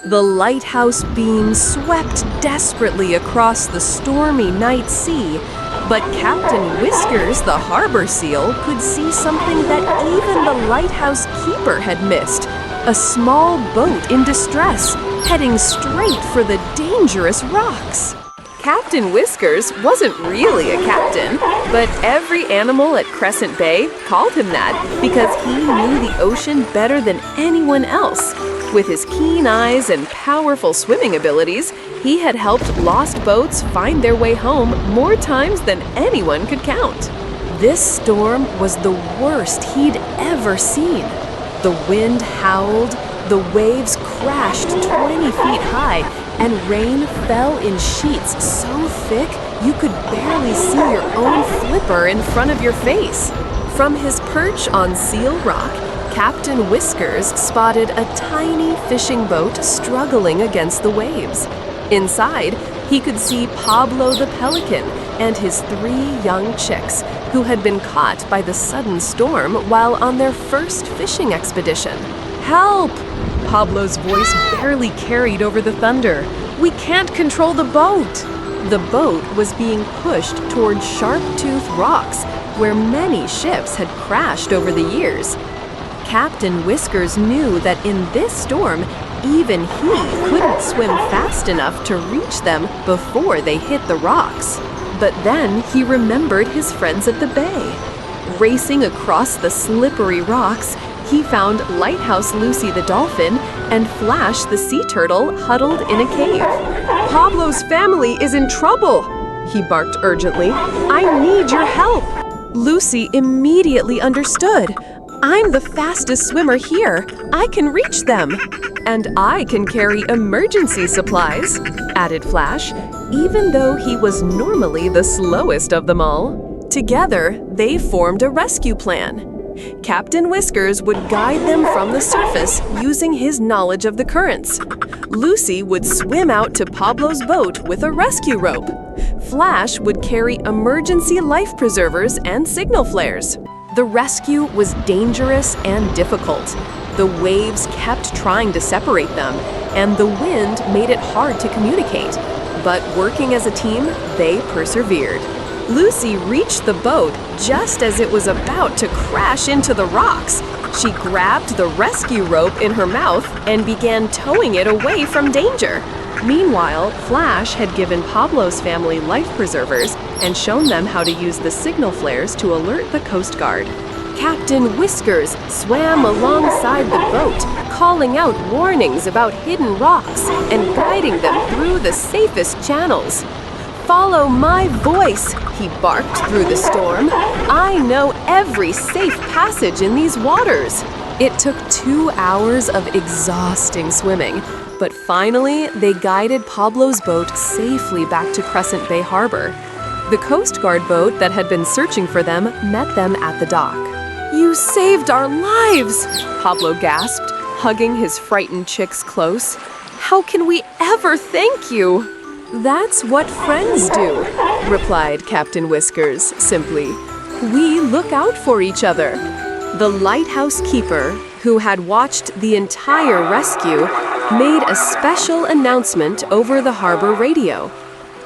The lighthouse beam swept desperately across the stormy night sea, but Captain Whiskers, the harbor seal, could see something that even the lighthouse keeper had missed: a small boat in distress, heading straight for the dangerous rocks. Captain Whiskers wasn't really a captain, but every animal at Crescent Bay called him that because he knew the ocean better than anyone else. With his keen eyes and powerful swimming abilities, he had helped lost boats find their way home more times than anyone could count. This storm was the worst he'd ever seen. The wind howled, the waves crashed 20 feet high, and rain fell in sheets so thick you could barely see your own flipper in front of your face. From his perch on Seal Rock, Captain Whiskers spotted a tiny fishing boat struggling against the waves. Inside, he could see Pablo the pelican and his 3 young chicks, who had been caught by the sudden storm while on their first fishing expedition. "Help!" Pablo's voice barely carried over the thunder. "We can't control the boat!" The boat was being pushed toward sharp-toothed rocks, where many ships had crashed over the years. Captain Whiskers knew that in this storm, even he couldn't swim fast enough to reach them before they hit the rocks. But then he remembered his friends at the bay. Racing across the slippery rocks, he found Lighthouse Lucy the dolphin and Flash the sea turtle huddled in a cave. "Pablo's family is in trouble!" he barked urgently. "I need your help!" Lucy immediately understood. "I'm the fastest swimmer here. I can reach them." "And I can carry emergency supplies," added Flash, even though he was normally the slowest of them all. Together, they formed a rescue plan. Captain Whiskers would guide them from the surface using his knowledge of the currents. Lucy would swim out to Pablo's boat with a rescue rope. Flash would carry emergency life preservers and signal flares. The rescue was dangerous and difficult. The waves kept trying to separate them, and the wind made it hard to communicate. But working as a team, they persevered. Lucy reached the boat just as it was about to crash into the rocks. She grabbed the rescue rope in her mouth and began towing it away from danger. Meanwhile, Flash had given Pablo's family life preservers and shown them how to use the signal flares to alert the Coast Guard. Captain Whiskers swam alongside the boat, calling out warnings about hidden rocks and guiding them through the safest channels. "Follow my voice," he barked through the storm. "I know every safe passage in these waters." It took 2 hours of exhausting swimming, but finally they guided Pablo's boat safely back to Crescent Bay Harbor. The Coast Guard boat that had been searching for them met them at the dock. "You saved our lives!" Pablo gasped, hugging his frightened chicks close. "How can we ever thank you?" "That's what friends do," replied Captain Whiskers simply. "We look out for each other." The lighthouse keeper, who had watched the entire rescue, made a special announcement over the harbor radio.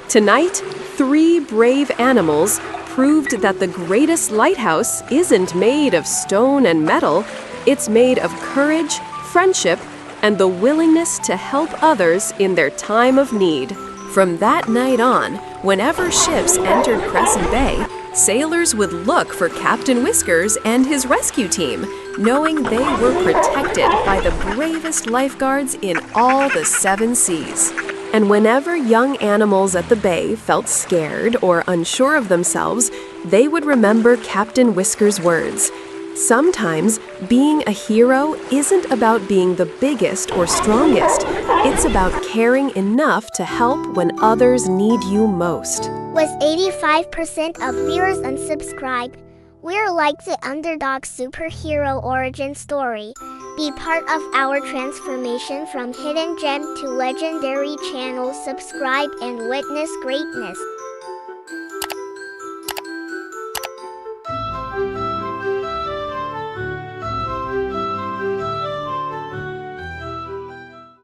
Tonight, 3 brave animals proved that the greatest lighthouse isn't made of stone and metal. It's made of courage, friendship, and the willingness to help others in their time of need. From that night on, whenever ships entered Crescent Bay, sailors would look for Captain Whiskers and his rescue team, knowing they were protected by the bravest lifeguards in all the 7 seas. And whenever young animals at the bay felt scared or unsure of themselves, they would remember Captain Whiskers' words. Sometimes being a hero isn't about being the biggest or strongest. It's about caring enough to help when others need you most. With 85% of viewers unsubscribed, we're like the underdog superhero origin story. Be part of our transformation from hidden gem to legendary channel. Subscribe and witness greatness.